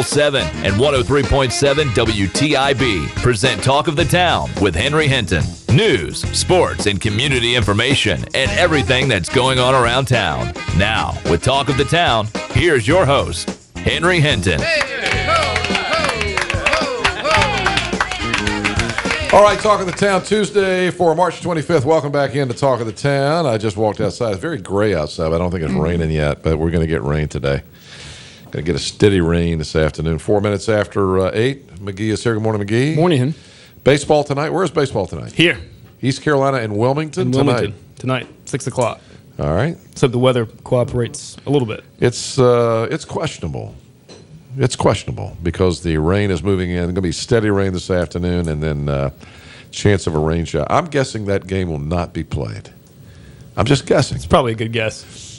Channel 7 and 103.7 WTIB present Talk of the Town with Henry Hinton. News, sports, and community information, and everything that's going on around town. Now, with Talk of the Town, here's your host, Henry Hinton. All right, Talk of the Town Tuesday for March 25th. Welcome back into Talk of the Town. I just walked outside. It's very gray outside. I don't think it's raining yet, but we're going to get rain today. Going to get a steady rain this afternoon. 4 minutes after 8. McGee is here. Good morning, McGee. Morning. Baseball tonight. Where's baseball tonight? Here. East Carolina and Wilmington tonight. Tonight, 6 o'clock. All right. Except the weather cooperates a little bit. It's questionable. It's questionable because the rain is moving in. It's going to be steady rain this afternoon and then chance of a rain shot. I'm guessing that game will not be played. I'm just guessing. It's probably a good guess.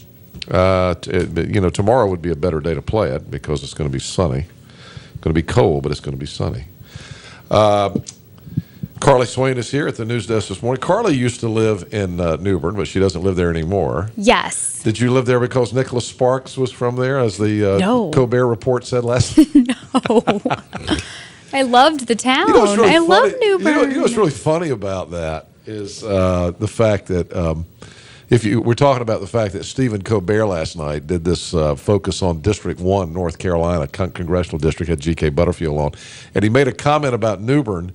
Tomorrow would be a better day to play it because it's going to be sunny. It's going to be cold, but it's going to be sunny. Carly Swain is here at the news desk this morning. Carly used to live in New Bern, but she doesn't live there anymore. Yes. Did you live there because Nicholas Sparks was from there, as the No. Colbert Report said last night? No. I loved the town. I love New Bern. You know what's really funny about that is the fact that we're talking about the fact that Stephen Colbert last night did this focus on District 1, North Carolina, congressional district, had G.K. Butterfield on, and he made a comment about New Bern.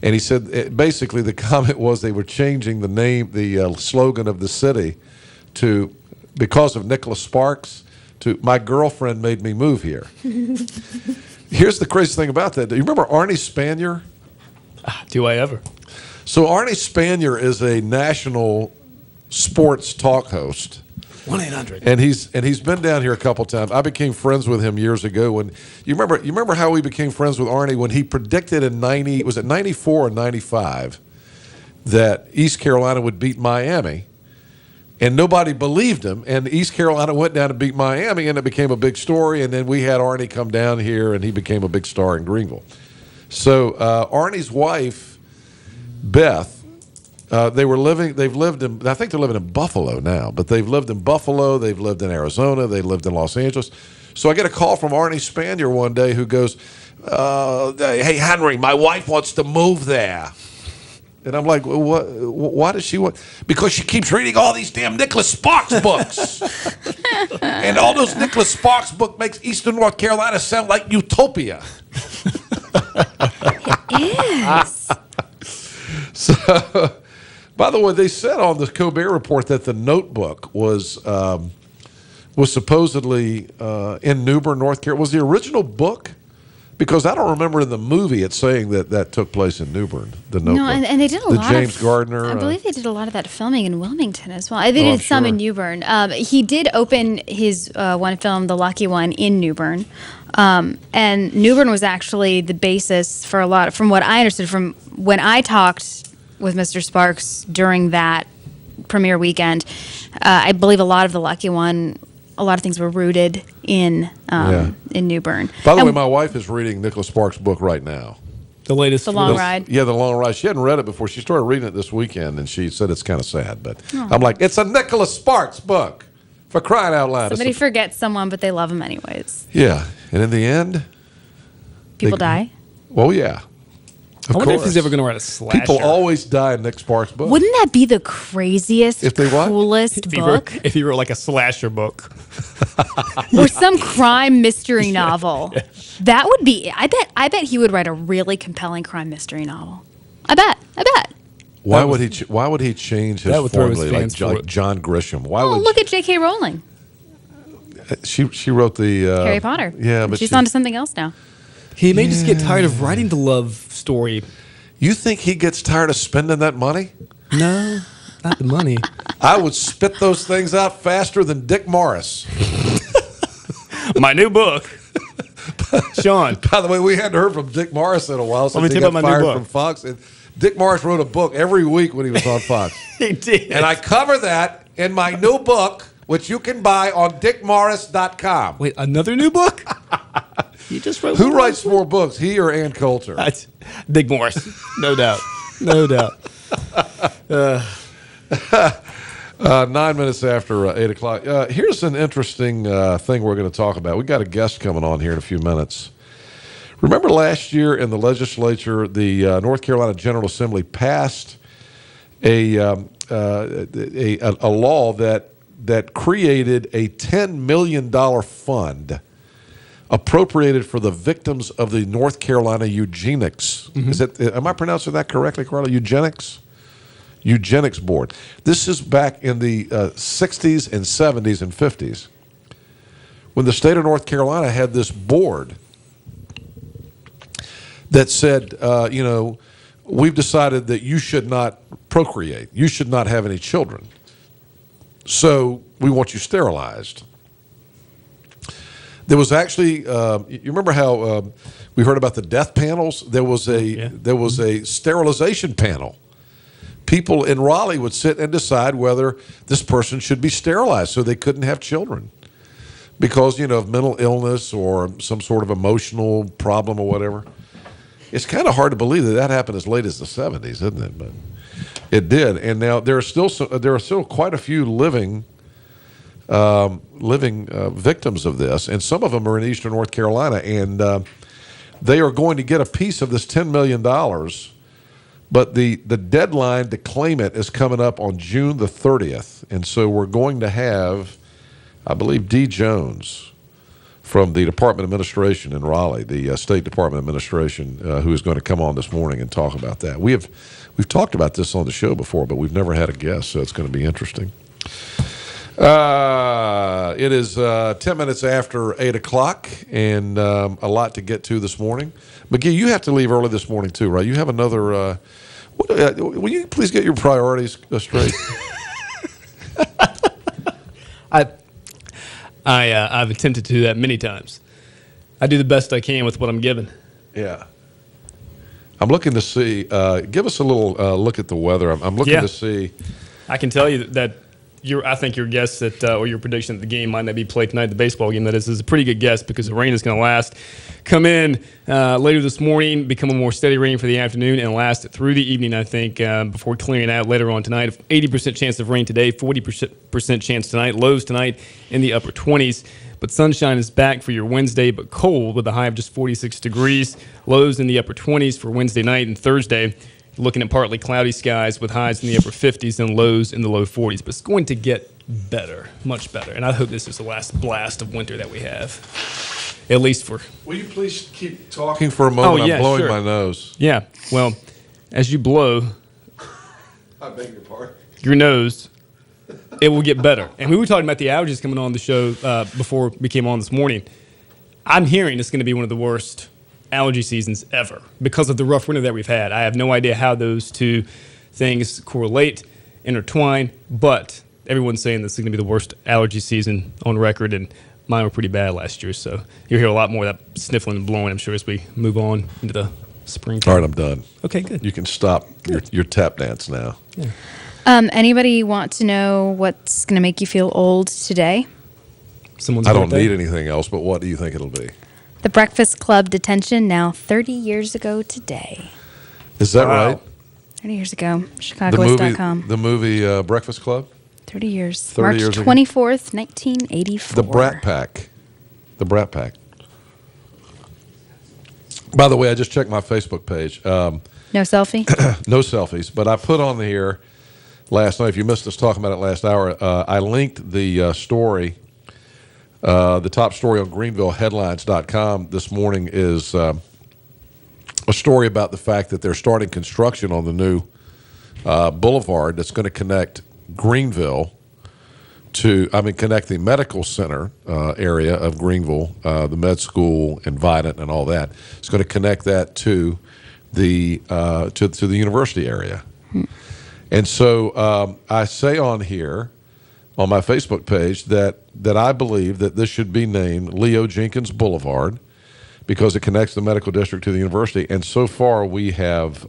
And he said, basically, the comment was they were changing the name, the slogan of the city to, because of Nicholas Sparks, to "My girlfriend made me move here." Here's the crazy thing about that. Do you remember Arnie Spanier? Do I ever? So Arnie Spanier is a national sports talk host. 1-800. And he's been down here a couple times. I became friends with him years ago when you remember how we became friends with Arnie when he predicted in 94 or 95 that East Carolina would beat Miami, and nobody believed him, and East Carolina went down to beat Miami, and it became a big story, and then we had Arnie come down here, and he became a big star in Greenville. So Arnie's wife, Beth, I think they're living in Buffalo now, but they've lived in Buffalo, they've lived in Arizona, they've lived in Los Angeles. So I get a call from Arnie Spanier one day who goes, "Hey, Henry, my wife wants to move there." And I'm like, "What? Why does she want?" "Because she keeps reading all these damn Nicholas Sparks books. And all those Nicholas Sparks books makes Eastern North Carolina sound like utopia." It is. So, by the way, they said on the Colbert Report that the Notebook was supposedly in New Bern, North Carolina. Was the original book? Because I don't remember in the movie it saying that took place in New Bern. The Notebook. No, and they did a lot James of Gardner. I believe they did a lot of that filming in Wilmington as well. They did some sure. in New Bern. He did open his one film, The Lucky One, in New Bern. And New Bern was actually the basis for a lot, from what I understood from when I talked with Mr. Sparks during that premiere weekend. I believe a lot of The Lucky One, a lot of things were rooted in New Bern. By the way, my wife is reading Nicholas Sparks' book right now. The latest. The Long Ride. Yeah, The Long Ride. She hadn't read it before. She started reading it this weekend, and she said it's kind of sad. But I'm like, it's a Nicholas Sparks book, for crying out loud. Somebody forgets someone, but they love him anyways. Yeah, and in the end, People die. Well, yeah. I wonder if he's ever going to write a slasher. People always die in Nick Sparks' book. Wouldn't that be the craziest, If they what? coolest book? If he wrote like a slasher book. Or some crime mystery novel. That would be. I bet he would write a really compelling crime mystery novel. I bet. Why would he change his That would throw his formula fans like for it. John Grisham? Why Oh, would look at J.K. Rowling. she wrote the Harry Potter. Yeah, but she's on to something else now. He may just get tired of writing the love story. You think he gets tired of spending that money? No, not the money. I would spit those things out faster than Dick Morris. My new book. Sean. By the way, we hadn't heard from Dick Morris in a while since Let me he tell you got about my new fired book. from Fox. And Dick Morris wrote a book every week when he was on Fox. He did. And I cover that in my new book, which you can buy on dickmorris.com. Wait, another new book? He just wrote Who one writes more books, he or Ann Coulter? That's Dick Morris. No doubt. No doubt. 9 minutes after 8 o'clock. Here's an interesting thing we're going to talk about. We've got a guest coming on here in a few minutes. Remember last year in the legislature, the North Carolina General Assembly passed a law that created a $10 million fund appropriated for the victims of the North Carolina eugenics. Am I pronouncing that correctly, Carla? Eugenics board. This is back in the 60s and 70s and 50s when the state of North Carolina had this board that said, we've decided that you should not procreate. You should not have any children. So we want you sterilized. There was actually, you remember how we heard about the death panels? There was a sterilization panel. People in Raleigh would sit and decide whether this person should be sterilized so they couldn't have children because, of mental illness or some sort of emotional problem or whatever. It's kind of hard to believe that happened as late as the 70s, isn't it? But it did, and now there are still quite a few living victims of this, and some of them are in eastern North Carolina, and they are going to get a piece of this $10 million. But the deadline to claim it is coming up on June the 30th, and so we're going to have, I believe, Dee Jones from the Department of Administration in Raleigh, the State Department of Administration, who is going to come on this morning and talk about that. We've talked about this on the show before, but we've never had a guest, so it's going to be interesting. It is 10 minutes after 8 o'clock, and a lot to get to this morning. McGee, you have to leave early this morning too, right? You have another. Will you please get your priorities straight? I've attempted to do that many times. I do the best I can with what I'm given. Yeah. I'm looking to see. Give us a little look at the weather. I'm looking to see. I can tell you that I think your guess that or your prediction that the game might not be played tonight, the baseball game, that is a pretty good guess because the rain is going to come in later this morning, become a more steady rain for the afternoon, and last through the evening, I think, before clearing out later on tonight. 80% chance of rain today, 40% chance tonight, lows tonight in the upper 20s. But sunshine is back for your Wednesday, but cold with a high of just 46 degrees, lows in the upper 20s for Wednesday night and Thursday. Looking at partly cloudy skies with highs in the upper 50s and lows in the low 40s. But it's going to get better, much better. And I hope this is the last blast of winter that we have, at least for... Will you please keep talking for a moment? I'm blowing my nose. Yeah, well, as you blow... I beg your pardon? Your nose, it will get better. And we were talking about the allergies coming on the show before we came on this morning. I'm hearing it's going to be one of the worst allergy seasons ever because of the rough winter that we've had. I have no idea how those two things correlate, intertwine, but everyone's saying this is going to be the worst allergy season on record, and mine were pretty bad last year, so you'll hear a lot more of that sniffling and blowing, I'm sure, as we move on into the springtime. All right, I'm done. Okay, good. You can stop your tap dance now. Yeah. Anybody want to know what's going to make you feel old today? Someone's I don't birthday? need anything else, but what do you think it'll be? The Breakfast Club detention now 30 years ago today. Is that right? 30 years ago. Chicagoist.com. The movie Breakfast Club? 30 years. 30 March years ago. 24th, 1984. The Brat Pack. The Brat Pack. By the way, I just checked my Facebook page. No selfie? No selfies, but I put on here last night, if you missed us talking about it last hour, I linked the story. The top story on GreenvilleHeadlines.com this morning is a story about the fact that they're starting construction on the new boulevard that's going to connect Greenville connect the medical center area of Greenville, the med school and Vidant and all that. It's going to connect that to the university area. And so I say on here, on my Facebook page, that I believe that this should be named Leo Jenkins Boulevard because it connects the medical district to the university. And so far we have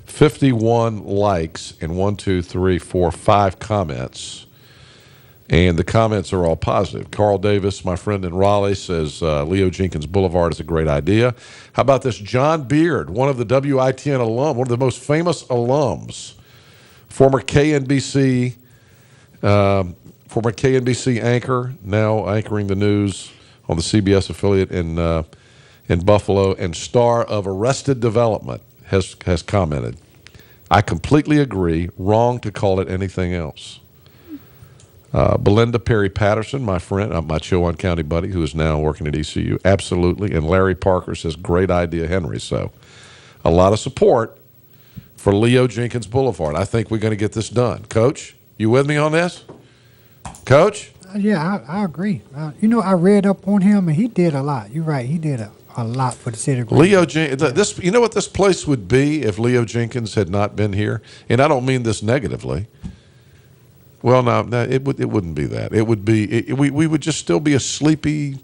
51 likes and 5 comments. And the comments are all positive. Carl Davis, my friend in Raleigh, says Leo Jenkins Boulevard is a great idea. How about this? John Beard, one of the WITN alum, one of the most famous alums, former KNBC anchor, now anchoring the news on the CBS affiliate in Buffalo and star of Arrested Development has commented, "I completely agree. Wrong to call it anything else." Belinda Perry Patterson, my friend, my Chowan County buddy, who is now working at ECU, absolutely. And Larry Parker says, "Great idea, Henry." So a lot of support for Leo Jenkins Boulevard. I think we're going to get this done. Coach, you with me on this? Coach? Yeah, I agree. I read up on him, and he did a lot. You're right. He did a lot for the city of Greenville. Leo Jenkins, you know what this place would be if Leo Jenkins had not been here? And I don't mean this negatively. Well, no, it wouldn't be that. It would be we would just still be a sleepy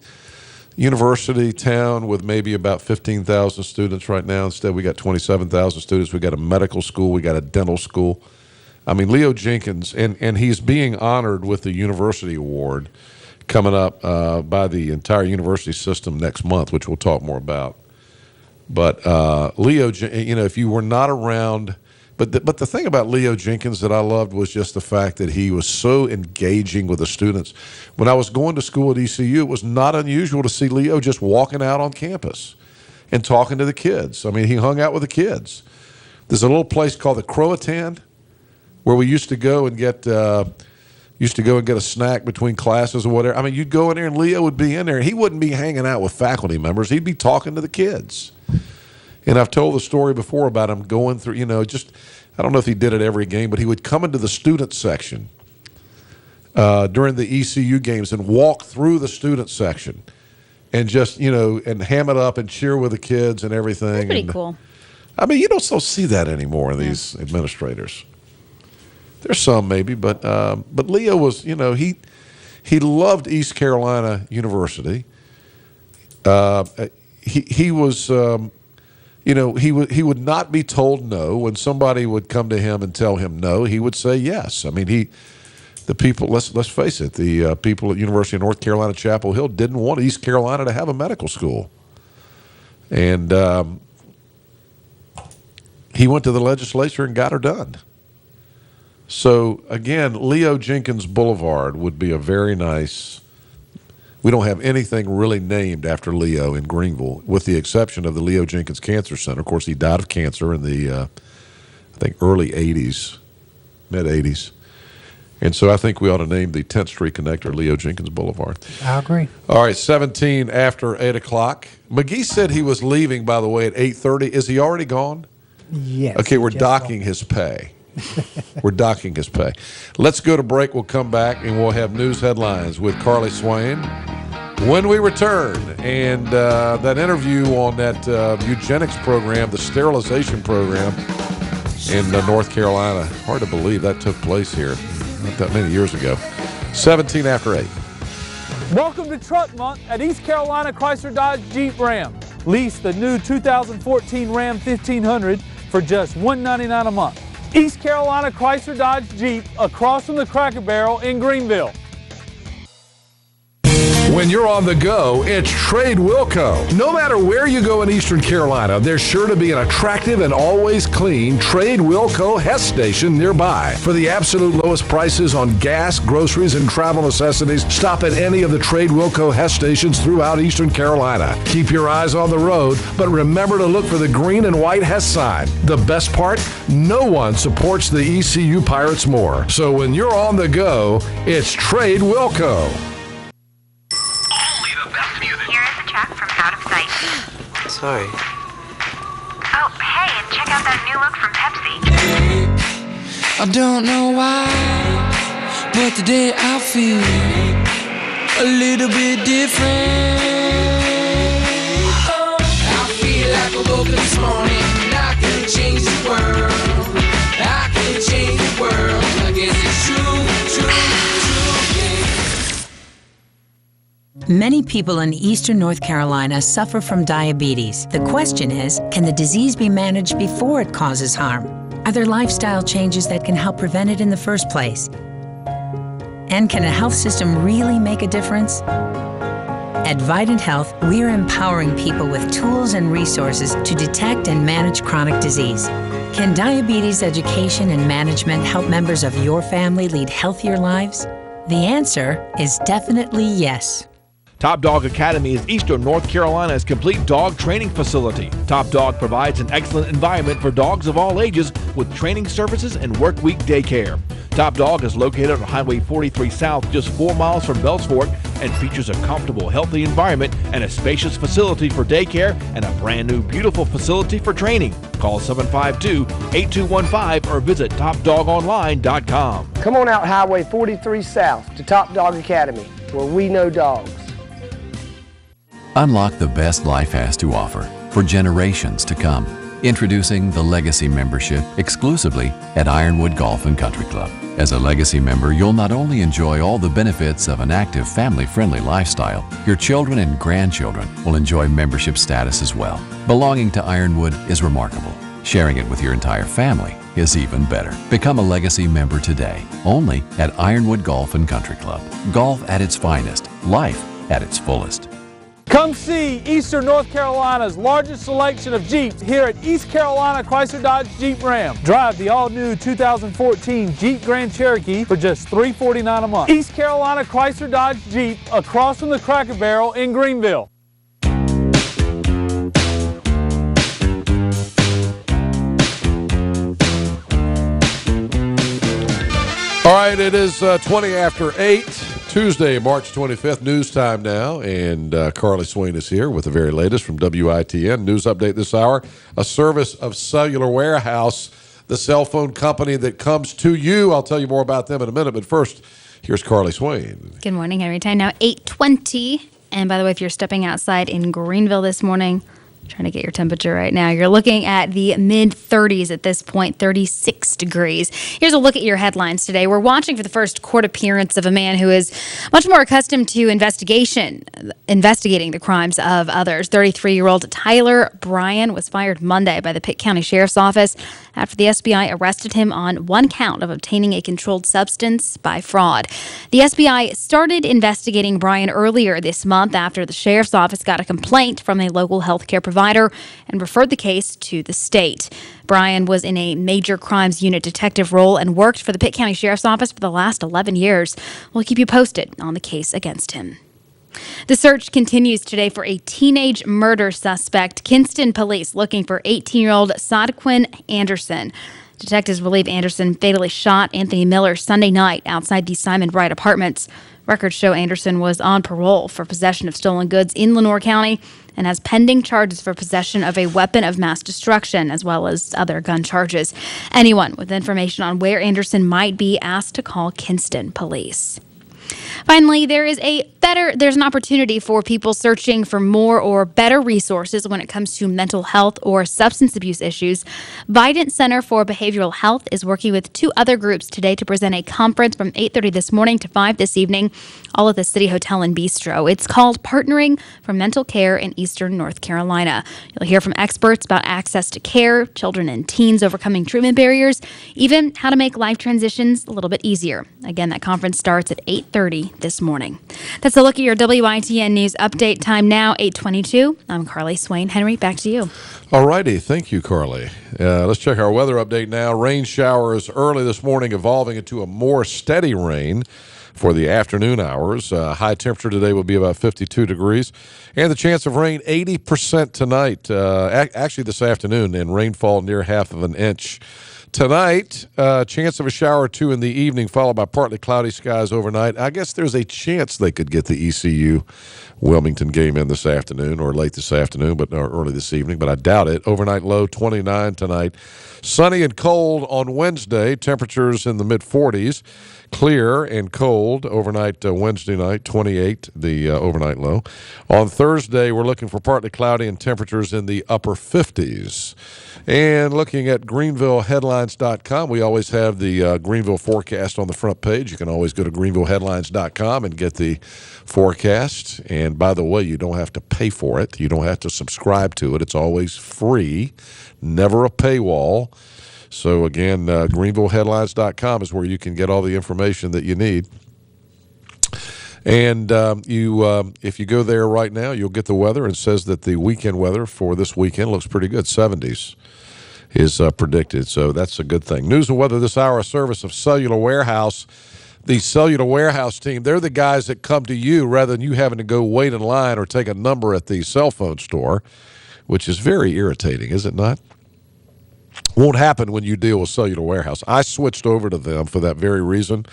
university town with maybe about 15,000 students right now. Instead, we got 27,000 students. We got a medical school. We got a dental school. I mean, Leo Jenkins, and he's being honored with the University Award coming up by the entire university system next month, which we'll talk more about. But Leo, if you were not around. But the thing about Leo Jenkins that I loved was just the fact that he was so engaging with the students. When I was going to school at ECU, it was not unusual to see Leo just walking out on campus and talking to the kids. I mean, he hung out with the kids. There's a little place called the Croatan where we used to go and get a snack between classes or whatever. I mean, you'd go in there and Leo would be in there, and he wouldn't be hanging out with faculty members. He'd be talking to the kids. And I've told the story before about him going through, I don't know if he did it every game, but he would come into the student section during the ECU games and walk through the student section and just, and ham it up and cheer with the kids and everything. That's pretty cool. I mean, you don't still see that anymore in these administrators. There's some maybe, but Leo was, he loved East Carolina University. He was. He would not be told no. When somebody would come to him and tell him no, he would say yes. I mean, the people, let's face it, the people at University of North Carolina, Chapel Hill didn't want East Carolina to have a medical school. And he went to the legislature and got her done. So, again, Leo Jenkins Boulevard would be a very nice. We don't have anything really named after Leo in Greenville, with the exception of the Leo Jenkins Cancer Center. Of course, he died of cancer in the, I think, early 80s, mid-80s. And so I think we ought to name the 10th Street connector Leo Jenkins Boulevard. I agree. All right, 17 after 8 o'clock. McGee said he was leaving, by the way, at 8:30. Is he already gone? Yes. Okay, we're docking his pay. We're docking his pay. Let's go to break. We'll come back, and we'll have news headlines with Carly Swain when we return. And that interview on that eugenics program, the sterilization program in North Carolina. Hard to believe that took place here not that many years ago. 17 after 8. Welcome to Truck Month at East Carolina Chrysler Dodge Jeep Ram. Lease the new 2014 Ram 1500 for just $199 a month. East Carolina Chrysler Dodge Jeep, across from the Cracker Barrel in Greenville. When you're on the go, it's Trade Wilco. No matter where you go in Eastern Carolina, there's sure to be an attractive and always clean Trade Wilco Hess station nearby. For the absolute lowest prices on gas, groceries, and travel necessities, stop at any of the Trade Wilco Hess stations throughout Eastern Carolina. Keep your eyes on the road, but remember to look for the green and white Hess sign. The best part? No one supports the ECU Pirates more. So when you're on the go, it's Trade Wilco. From Out of Sight. Sorry. Oh, hey, and check out that new look from Pepsi. I don't know why, but today I feel a little bit different. I feel like I woke up this morning and I can change the world. I can change the world. I guess it's true, yeah. Many people in eastern North Carolina suffer from diabetes. The question is, can the disease be managed before it causes harm? Are there lifestyle changes that can help prevent it in the first place? And can a health system really make a difference? At Vidant Health, we're empowering people with tools and resources to detect and manage chronic disease. Can diabetes education and management help members of your family lead healthier lives? The answer is definitely yes. Top Dog Academy is Eastern North Carolina's complete dog training facility. Top Dog provides an excellent environment for dogs of all ages with training services and workweek daycare. Top Dog is located on Highway 43 South, just 4 miles from Bells Fork, and features a comfortable, healthy environment and a spacious facility for daycare and a brand new, beautiful facility for training. Call 752-8215 or visit topdogonline.com. Come on out Highway 43 South to Top Dog Academy, where we know dogs. Unlock the best life has to offer for generations to come. Introducing the Legacy membership exclusively at Ironwood Golf and Country Club. As a Legacy member, you'll not only enjoy all the benefits of an active, family-friendly lifestyle, your children and grandchildren will enjoy membership status as well. Belonging to Ironwood is remarkable. Sharing it with your entire family is even better. Become a Legacy member today, only at Ironwood Golf and Country Club. Golf at its finest, life at its fullest. Come see Eastern North Carolina's largest selection of Jeeps here at East Carolina Chrysler Dodge Jeep Ram. Drive the all-new 2014 Jeep Grand Cherokee for just $349 a month. East Carolina Chrysler Dodge Jeep, across from the Cracker Barrel in Greenville. All right, it is 20 after 8, Tuesday, March 25th, news time now, and Carly Swain is here with the very latest from WITN. News update this hour, a service of Cellular Warehouse, the cell phone company that comes to you. I'll tell you more about them in a minute, but first, here's Carly Swain. Good morning, Henry. Time now 8:20. And by the way, if you're stepping outside in Greenville this morning, trying to get your temperature right now, you're looking at the mid-30s at this point, 36 degrees. Here's a look at your headlines today. We're watching for the first court appearance of a man who is much more accustomed to investigating the crimes of others. 33-year-old Tyler Bryan was fired Monday by the Pitt County Sheriff's Office after the SBI arrested him on one count of obtaining a controlled substance by fraud. The SBI started investigating Bryan earlier this month after the Sheriff's Office got a complaint from a local healthcare provider and referred the case to the state. Bryan was in a major crimes unit detective role and worked for the Pitt County Sheriff's Office for the last 11 years. We'll keep you posted on the case against him. The search continues today for a teenage murder suspect. Kinston police looking for 18-year-old Sodquin Anderson. Detectives believe Anderson fatally shot Anthony Miller Sunday night outside the Simon Wright Apartments. Records show Anderson was on parole for possession of stolen goods in Lenoir County and has pending charges for possession of a weapon of mass destruction, as well as other gun charges. Anyone with information on where Anderson might be asked to call Kinston police. Finally, there's an opportunity for people searching for more or better resources when it comes to mental health or substance abuse issues. Vidant Center for Behavioral Health is working with two other groups today to present a conference from 8:30 this morning to 5 this evening, all at the City Hotel and Bistro. It's called Partnering for Mental Care in Eastern North Carolina. You'll hear from experts about access to care, children and teens overcoming treatment barriers, even how to make life transitions a little bit easier. Again, that conference starts at 8:30 this morning. That's a look at your WITN News update. Time now, 8:22. I'm Carly Swain. Henry, back to you. All righty. Thank you, Carly. Let's check our weather update now. Rain showers early this morning evolving into a more steady rain for the afternoon hours. High temperature today will be about 52 degrees. And the chance of rain, 80% tonight. Actually, this afternoon, and rainfall near half of an inch. Tonight, chance of a shower or two in the evening, followed by partly cloudy skies overnight. I guess there's a chance they could get the ECU Wilmington game in this afternoon or late this afternoon, or early this evening, but I doubt it. Overnight low, 29 tonight. Sunny and cold on Wednesday, temperatures in the mid-40s. Clear and cold overnight Wednesday night, 28 the overnight low. On Thursday, we're looking for partly cloudy and temperatures in the upper 50s. And looking at GreenvilleHeadlines.com, we always have the Greenville forecast on the front page. You can always go to GreenvilleHeadlines.com and get the forecast. And by the way, you don't have to pay for it. You don't have to subscribe to it. It's always free, never a paywall. So, again, GreenvilleHeadlines.com is where you can get all the information that you need. And if you go there right now, you'll get the weather. It says that the weekend weather for this weekend looks pretty good. 70s is predicted, so that's a good thing. News and weather this hour, a service of Cellular Warehouse, the cellular warehouse team, they're the guys that come to you rather than you having to go wait in line or take a number at the cell phone store, which is very irritating, is it not? Won't happen when you deal with cellular warehouse. I switched over to them for that very reason,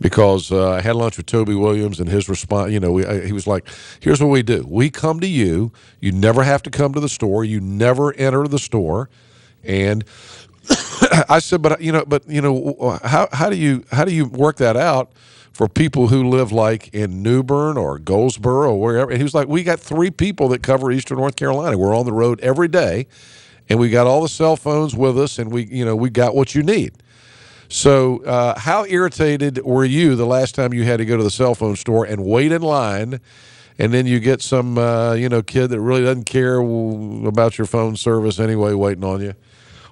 because I had lunch with Toby Williams, and his response, he was like, here's what we do. We come to you. You never have to come to the store. You never enter the store. And I said, how do you work that out for people who live like in New Bern or Goldsboro or wherever? And he was like, we got 3 people that cover Eastern North Carolina. We're on the road every day, and we got all the cell phones with us, and we got what you need. So how irritated were you the last time you had to go to the cell phone store and wait in line, and then you get some kid that really doesn't care about your phone service anyway waiting on you?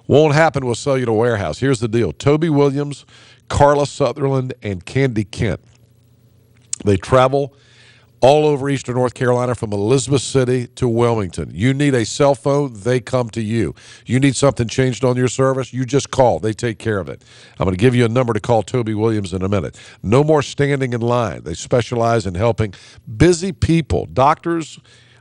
Won't happen with cellular warehouse. Here's the deal. Toby Williams, Carla Sutherland, and Candy Kent. They travel all over Eastern North Carolina from Elizabeth City to Wilmington. You need a cell phone, they come to you. You need something changed on your service, you just call. They take care of it. I'm going to give you a number to call Toby Williams in a minute. No more standing in line. They specialize in helping busy people, doctors,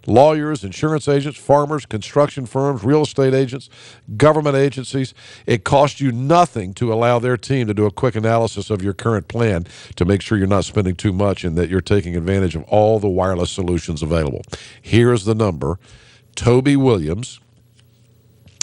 lawyers, insurance agents, farmers, construction firms, real estate agents, government agencies. It costs you nothing to allow their team to do a quick analysis of your current plan to make sure you're not spending too much and that you're taking advantage of all the wireless solutions available. Here's the number. Toby Williams,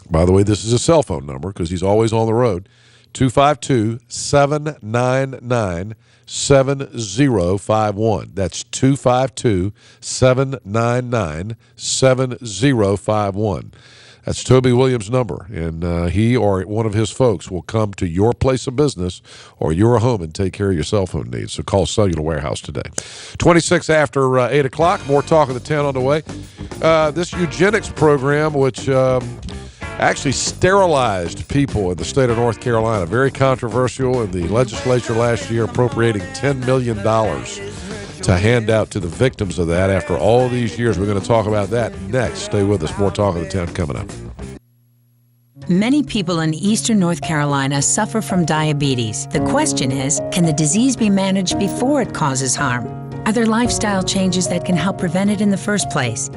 by the way, this is a cell phone number because he's always on the road, 252-799-7051. That's 252-799-7051. That's Toby Williams' number, and he or one of his folks will come to your place of business or your home and take care of your cell phone needs. So call Cellular Warehouse today. 26 after 8 o'clock, more Talk of the Town on the way. This eugenics program, which actually sterilized people in the state of North Carolina. Very controversial in the legislature last year, appropriating $10 million to hand out to the victims of that after all these years. We're going to talk about that next. Stay with us. More Talk of the Town coming up. Many people in Eastern North Carolina suffer from diabetes. The question is, can the disease be managed before it causes harm? Are there lifestyle changes that can help prevent it in the first place?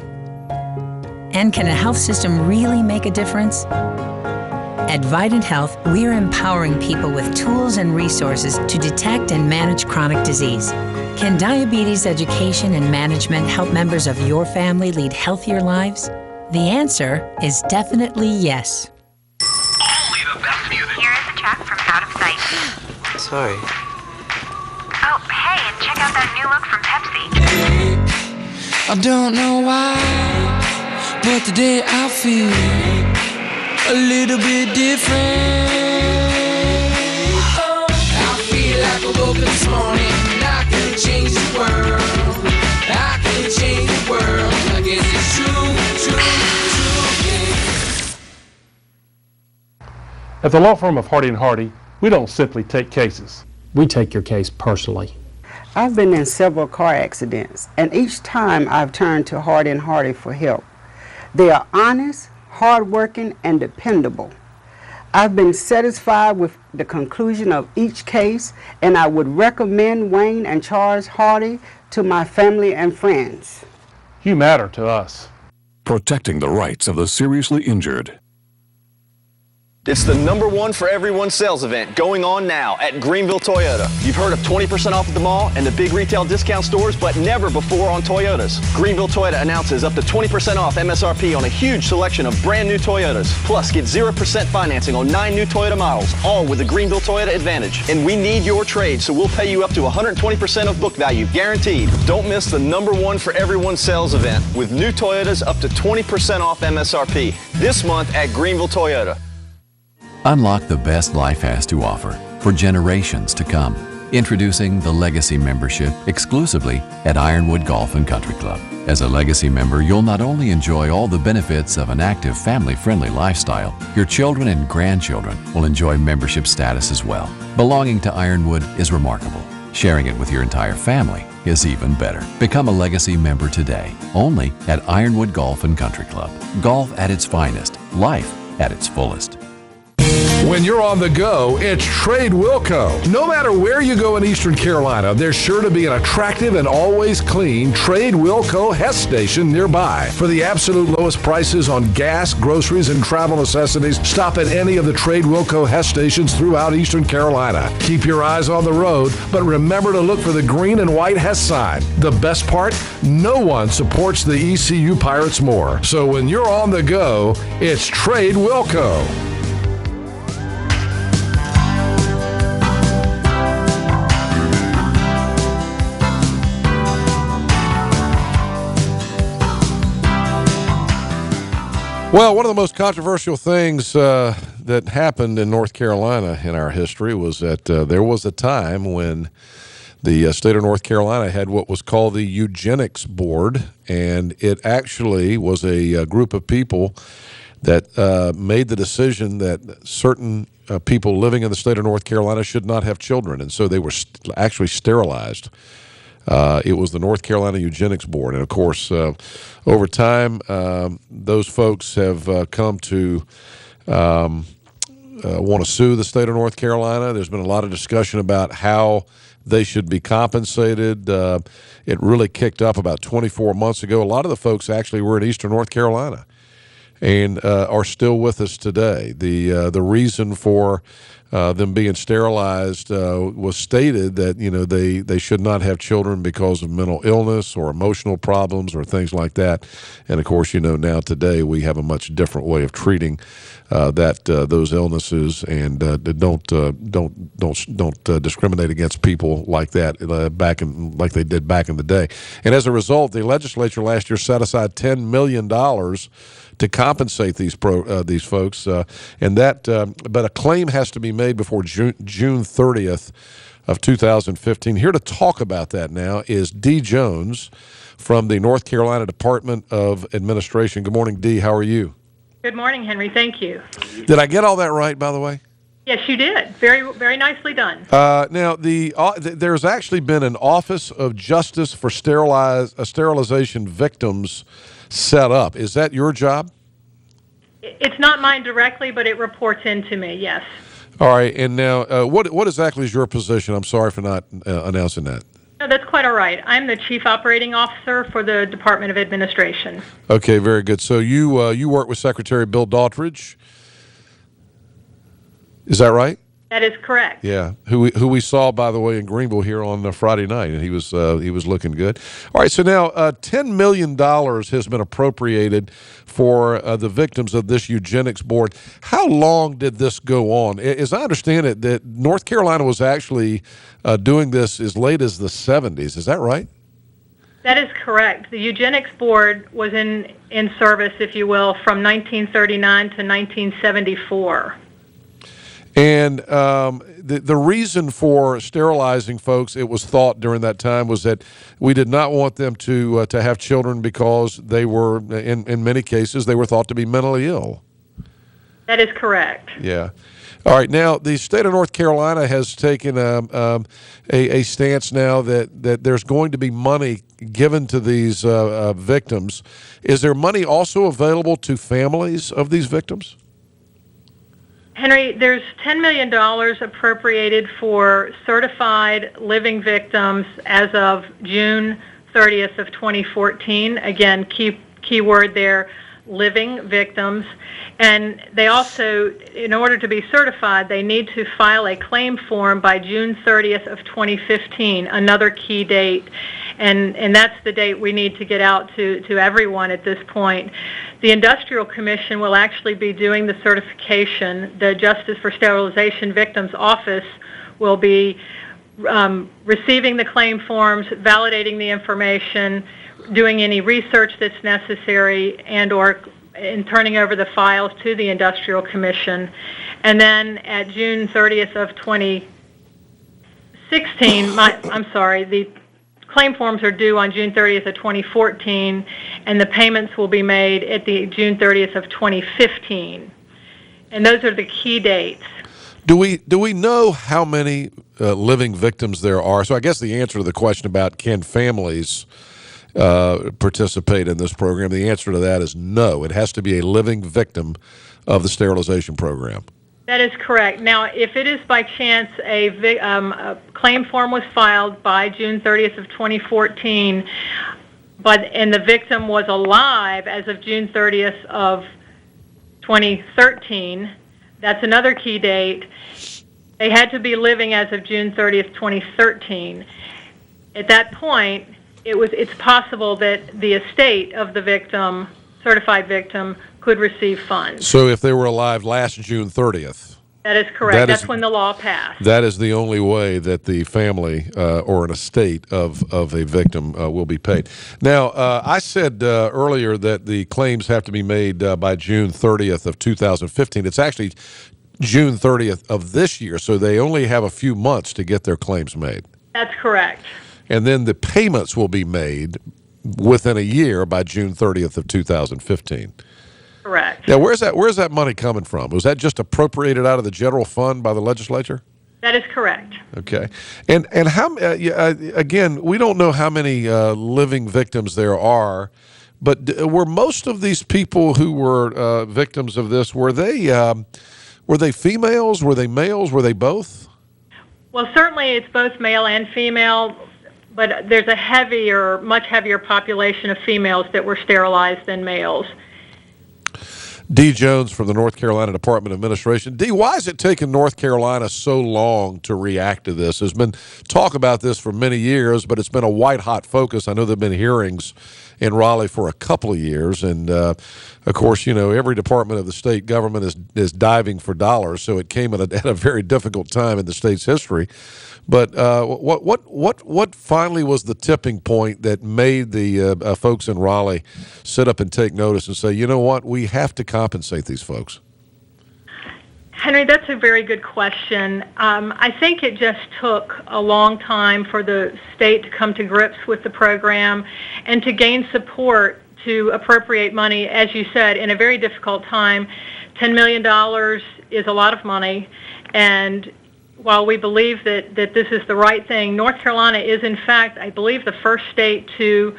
And can a health system really make a difference? At Vidant Health, we're empowering people with tools and resources to detect and manage chronic disease. Can diabetes education and management help members of your family lead healthier lives? The answer is definitely yes. Only the best music. Here is a track from Out of Sight. Sorry. Oh, hey, and check out that new look from Pepsi. I don't know why, but today I feel a little bit different. I feel like I woke up this morning and I can change the world. I can change the world. I guess it's true, yeah. At the law firm of Hardy & Hardy, we don't simply take cases. We take your case personally. I've been in several car accidents, and each time I've turned to Hardy & Hardy for help. They are honest, hardworking, and dependable. I've been satisfied with the conclusion of each case, and I would recommend Wayne and Charles Hardy to my family and friends. You matter to us. Protecting the rights of the seriously injured. It's the #1 for everyone sales event going on now at Greenville Toyota. You've heard of 20% off at the mall and the big retail discount stores, but never before on Toyotas. Greenville Toyota announces up to 20% off MSRP on a huge selection of brand new Toyotas. Plus, get 0% financing on 9 new Toyota models, all with the Greenville Toyota Advantage. And we need your trade, so we'll pay you up to 120% of book value, guaranteed. Don't miss the #1 for everyone sales event with new Toyotas up to 20% off MSRP this month at Greenville Toyota. Unlock the best life has to offer for generations to come. Introducing the Legacy Membership exclusively at Ironwood Golf and Country Club. As a Legacy member, you'll not only enjoy all the benefits of an active, family-friendly lifestyle, your children and grandchildren will enjoy membership status as well. Belonging to Ironwood is remarkable. Sharing it with your entire family is even better. Become a Legacy member today, only at Ironwood Golf and Country Club. Golf at its finest, life at its fullest. When you're on the go, it's Trade Wilco. No matter where you go in Eastern Carolina, there's sure to be an attractive and always clean Trade Wilco Hess station nearby. For the absolute lowest prices on gas, groceries, and travel necessities, stop at any of the Trade Wilco Hess stations throughout Eastern Carolina. Keep your eyes on the road, but remember to look for the green and white Hess sign. The best part? No one supports the ECU Pirates more. So when you're on the go, it's Trade Wilco. Well, one of the most controversial things that happened in North Carolina in our history was that there was a time when the state of North Carolina had what was called the Eugenics Board, and it actually was a group of people that made the decision that certain people living in the state of North Carolina should not have children, and so they were actually sterilized. It was the North Carolina Eugenics Board. And, of course, over time, those folks have come to want to sue the state of North Carolina. There's been a lot of discussion about how they should be compensated. It really kicked up about 24 months ago. A lot of the folks actually were in eastern North Carolina and are still with us today. The reason for them being sterilized was stated that they should not have children because of mental illness or emotional problems or things like that. And of course, now today we have a much different way of treating those illnesses, and don't discriminate against people like that like they did back in the day. And as a result, the legislature last year set aside $10 million to compensate these folks, but a claim has to be made before June 30th of 2015. Here to talk about that now is Dee Jones from the North Carolina Department of Administration. Good morning, Dee. How are you? Good morning, Henry. Thank you. Did I get all that right, by the way? Yes, you did. Very, very nicely done. Now, there's actually been an Office of Justice for Sterilization Victims set up. Is that your job? It's not mine directly, but it reports into me, yes. All right. And now, what exactly is your position? I'm sorry for not announcing that. No, that's quite all right. I'm the Chief Operating Officer for the Department of Administration. Okay, very good. So you work with Secretary Bill Daughtridge. Is that right? That is correct. Yeah, who we saw, by the way, in Greenville here on Friday night, and he was looking good. All right, so now $10 million has been appropriated for the victims of this eugenics board. How long did this go on? As I understand it, that North Carolina was actually doing this as late as the 70s. Is that right? That is correct. The Eugenics Board was in service, if you will, from 1939 to 1974. And the reason for sterilizing folks, it was thought during that time, was that we did not want them to have children because they were, in many cases, they were thought to be mentally ill. That is correct. Yeah. All right. Now, the state of North Carolina has taken a stance now that there's going to be money given to these victims. Is there money also available to families of these victims? Henry, there's $10 million appropriated for certified living victims as of June 30th of 2014. Again, key word there, living victims. And they also, in order to be certified, they need to file a claim form by June 30th of 2015, another key date. And that's the date we need to get out to everyone at this point. The Industrial Commission will actually be doing the certification. The Justice for Sterilization Victims Office will be receiving the claim forms, validating the information, doing any research that's necessary, and turning over the files to the Industrial Commission. And then at June 30th of 2016, the claim forms are due on June 30th of 2014, and the payments will be made at the June 30th of 2015. And those are the key dates. Do we know how many living victims there are? So I guess the answer to the question about can families participate in this program, the answer to that is no. It has to be a living victim of the sterilization program. That is correct. Now, if it is by chance a claim form was filed by June 30th of 2014, and the victim was alive as of June 30th of 2013, that's another key date. They had to be living as of June 30th, 2013. At that point, it's possible that the estate of the victim, certified victim, could receive funds. So if they were alive last June 30th. That is correct. That's when the law passed. That is the only way that the family or an estate of a victim will be paid. Now, I said earlier that the claims have to be made by June 30th of 2015. It's actually June 30th of this year, so they only have a few months to get their claims made. That's correct. And then the payments will be made within a year by June 30th of 2015. Correct. Now, where's that money coming from? Was that just appropriated out of the general fund by the legislature? That is correct. Okay. And how again, we don't know how many living victims there are, but were most of these people who were victims of this, were they females? Were they males? Were they both? Well, certainly it's both male and female, but there's a much heavier population of females that were sterilized than males. Dee Jones from the North Carolina Department of Administration. Dee, why has it taken North Carolina so long to react to this? There's been talk about this for many years, but it's been a white-hot focus. I know there have been hearings in Raleigh for a couple of years, and of course, every department of the state government is diving for dollars, so it came at a very difficult time in the state's history. But what finally was the tipping point that made the folks in Raleigh sit up and take notice and say, you know what, we have to compensate these folks? Henry, that's a very good question. I think it just took a long time for the state to come to grips with the program and to gain support to appropriate money, as you said, in a very difficult time. $10 million is a lot of money, and while we believe that this is the right thing, North Carolina is, in fact, I believe, the first state to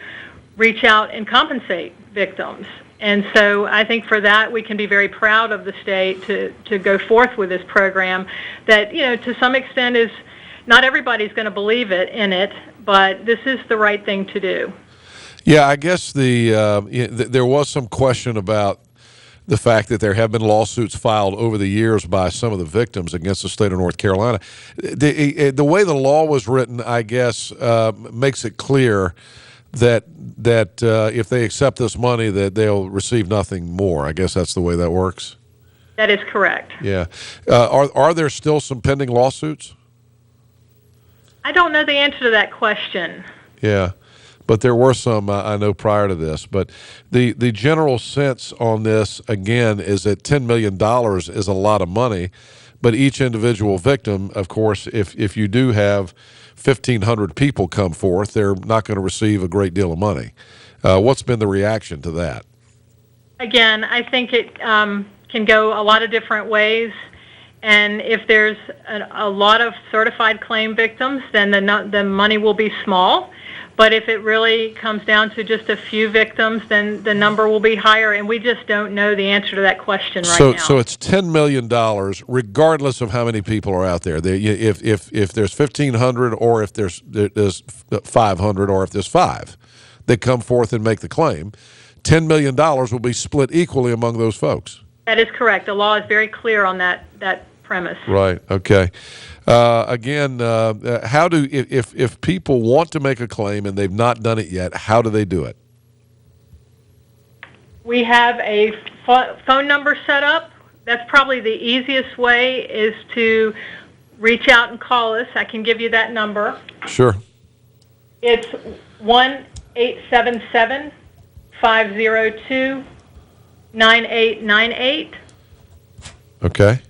reach out and compensate victims. And so I think for that we can be very proud of the state to go forth with this program that, to some extent is, not everybody's going to believe in it, but this is the right thing to do. Yeah, I guess there was some question about the fact that there have been lawsuits filed over the years by some of the victims against the state of North Carolina. The way the law was written, I guess, makes it clear that if they accept this money, that they'll receive nothing more. I guess that's the way that works. That is correct. Yeah. Are there still some pending lawsuits? I don't know the answer to that question. Yeah. But there were some, I know, prior to this. But the general sense on this, again, is that $10 million is a lot of money. But each individual victim, of course, if you do have 1,500 people come forth, they're not going to receive a great deal of money. What's been the reaction to that? Again, I think it can go a lot of different ways. And if there's a lot of certified claim victims, then the money will be small. But if it really comes down to just a few victims, then the number will be higher, and we just don't know the answer to that question right now. So it's $10 million, regardless of how many people are out there. If there's 1,500, or if there's 500, or if there's 5 that come forth and make the claim, $10 million will be split equally among those folks. That is correct. The law is very clear on that premise. Right. Okay. Again, how do if people want to make a claim and they've not done it yet, how do they do it? We have a phone number set up. That's probably the easiest way, is to reach out and call us. I can give you that number. Sure. It's 1-877-502-9898. Okay.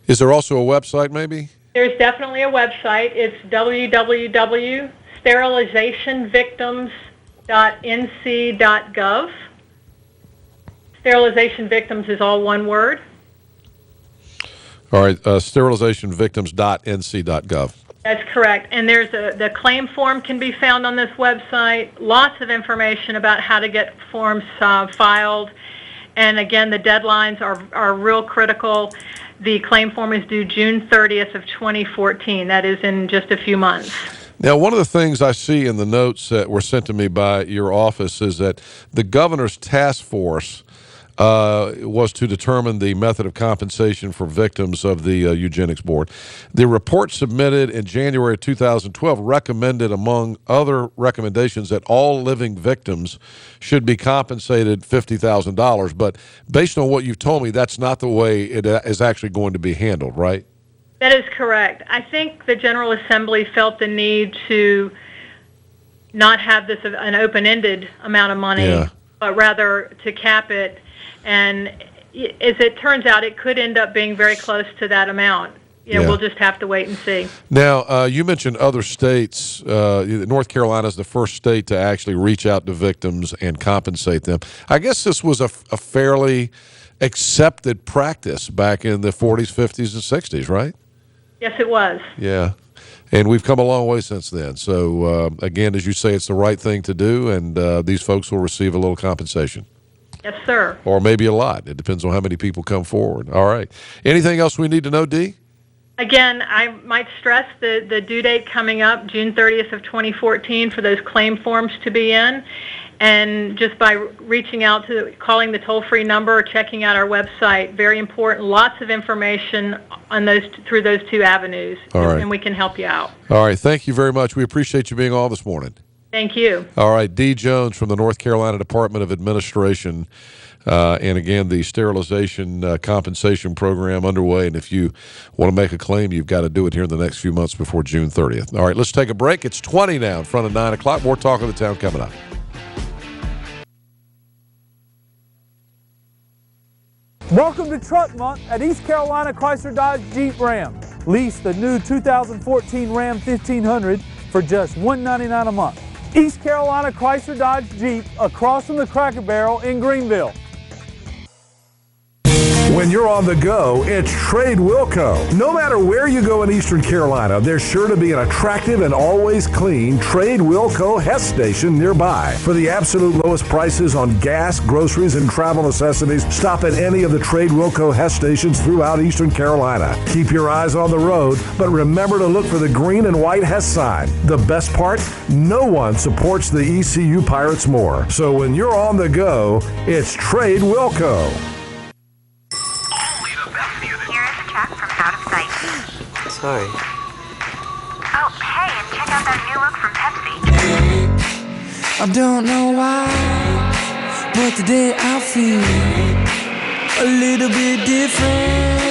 Is there also a website, maybe? There's definitely a website. It's www.sterilizationvictims.nc.gov. Sterilization victims is all one word. All right, sterilizationvictims.nc.gov. That's correct. And there's the claim form can be found on this website. Lots of information about how to get forms filed. And again, the deadlines are real critical. The claim form is due June 30th of 2014. That is in just a few months. Now, one of the things I see in the notes that were sent to me by your office is that the governor's task force was to determine the method of compensation for victims of the eugenics board. The report submitted in January of 2012 recommended, among other recommendations, that all living victims should be compensated $50,000. But based on what you've told me, that's not the way it is actually going to be handled, right? That is correct. I think the General Assembly felt the need to not have this an open-ended amount of money, but rather to cap it. And as it turns out, it could end up being very close to that amount. We'll just have to wait and see. Now, you mentioned other states. North Carolina is the first state to actually reach out to victims and compensate them. I guess this was a fairly accepted practice back in the 40s, 50s, and 60s, right? Yes, it was. Yeah. And we've come a long way since then. So, again, as you say, it's the right thing to do, and these folks will receive a little compensation. Yes, sir. Or maybe a lot. It depends on how many people come forward. All right. Anything else we need to know, Dee? Again, I might stress the due date coming up, June 30th of 2014, for those claim forms to be in. And just by reaching out calling the toll-free number or checking out our website, very important. Lots of information on through those two avenues. All right. And we can help you out. All right. Thank you very much. We appreciate you being on this morning. Thank you. All right. Dee Jones from the North Carolina Department of Administration. And again, the sterilization compensation program underway. And if you want to make a claim, you've got to do it here in the next few months before June 30th. All right, let's take a break. It's 20 now in front of 9 o'clock. More Talk of the Town coming up. Welcome to Truck Month at East Carolina Chrysler Dodge Jeep Ram. Lease the new 2014 Ram 1500 for just $199 a month. East Carolina Chrysler Dodge Jeep across from the Cracker Barrel in Greenville. When you're on the go, it's Trade Wilco. No matter where you go in Eastern Carolina, there's sure to be an attractive and always clean Trade Wilco Hess station nearby. For the absolute lowest prices on gas, groceries, and travel necessities, stop at any of the Trade Wilco Hess stations throughout Eastern Carolina. Keep your eyes on the road, but remember to look for the green and white Hess sign. The best part? No one supports the ECU Pirates more. So when you're on the go, it's Trade Wilco. Sorry. Oh, hey, and check out that new look from Pepsi. I don't know why, but today I feel a little bit different.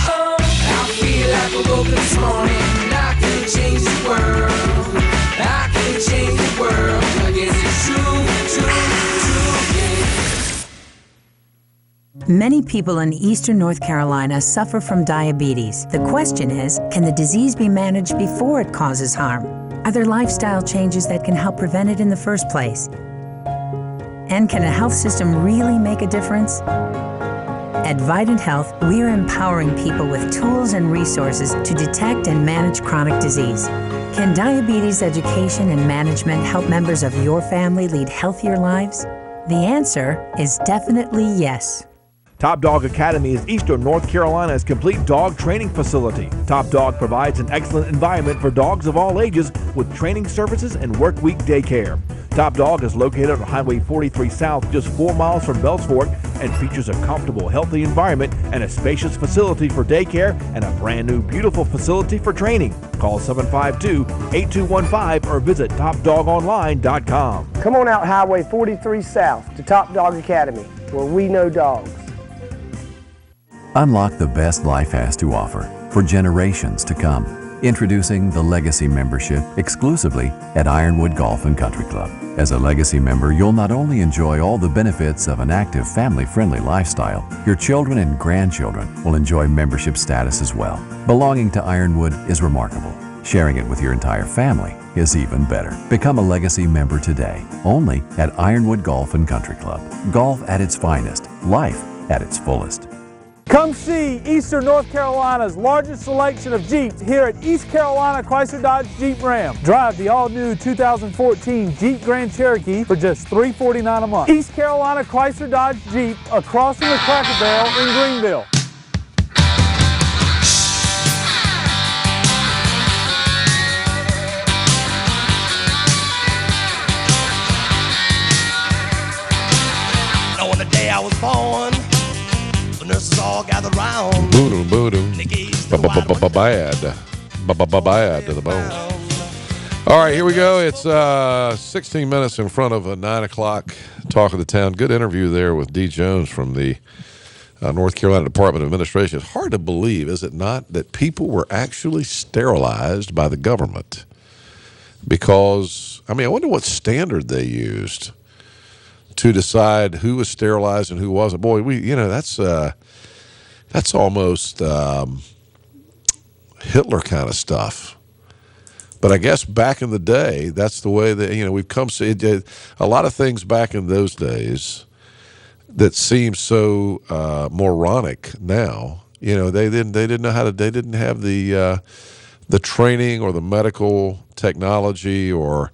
Oh, I feel like I woke up this morning and I can change the world. I can change the world. I guess it's true, yeah. Many people in eastern North Carolina suffer from diabetes. The question is, can the disease be managed before it causes harm? Are there lifestyle changes that can help prevent it in the first place? And can a health system really make a difference? At Vidant Health, we are empowering people with tools and resources to detect and manage chronic disease. Can diabetes education and management help members of your family lead healthier lives? The answer is definitely yes. Top Dog Academy is Eastern North Carolina's complete dog training facility. Top Dog provides an excellent environment for dogs of all ages with training services and work week daycare. Top Dog is located on Highway 43 South, just 4 miles from Bells Fork, and features a comfortable, healthy environment and a spacious facility for daycare and a brand new, beautiful facility for training. Call 752-8215 or visit topdogonline.com. Come on out Highway 43 South to Top Dog Academy, where we know dogs. Unlock the best life has to offer for generations to come. Introducing the Legacy Membership exclusively at Ironwood Golf and Country Club. As a Legacy member, you'll not only enjoy all the benefits of an active, family-friendly lifestyle, your children and grandchildren will enjoy membership status as well. Belonging to Ironwood is remarkable. Sharing it with your entire family is even better. Become a Legacy member today, only at Ironwood Golf and Country Club. Golf at its finest, life at its fullest. Come see Eastern North Carolina's largest selection of Jeeps here at East Carolina Chrysler Dodge Jeep Ram. Drive the all-new 2014 Jeep Grand Cherokee for just $349 a month. East Carolina Chrysler Dodge Jeep across from the Cracker Barrel in Greenville. On the day I was born, the nurses all gathered round. Boo-doo, boo-doo. Bad to the bone. All right, here we go. It's 16 minutes in front of 9 o'clock. Talk of the Town. Good interview there with Dee Jones from the North Carolina Department of Administration. It's hard to believe, is it not, that people were actually sterilized by the government? Because, I mean, I wonder what standard they used to decide who was sterilized and who wasn't. Boy, that's almost Hitler kind of stuff. But I guess back in the day, that's the way that, we've come to a lot of things back in those days that seem so moronic now. They didn't know how to. They didn't have the training or the medical technology or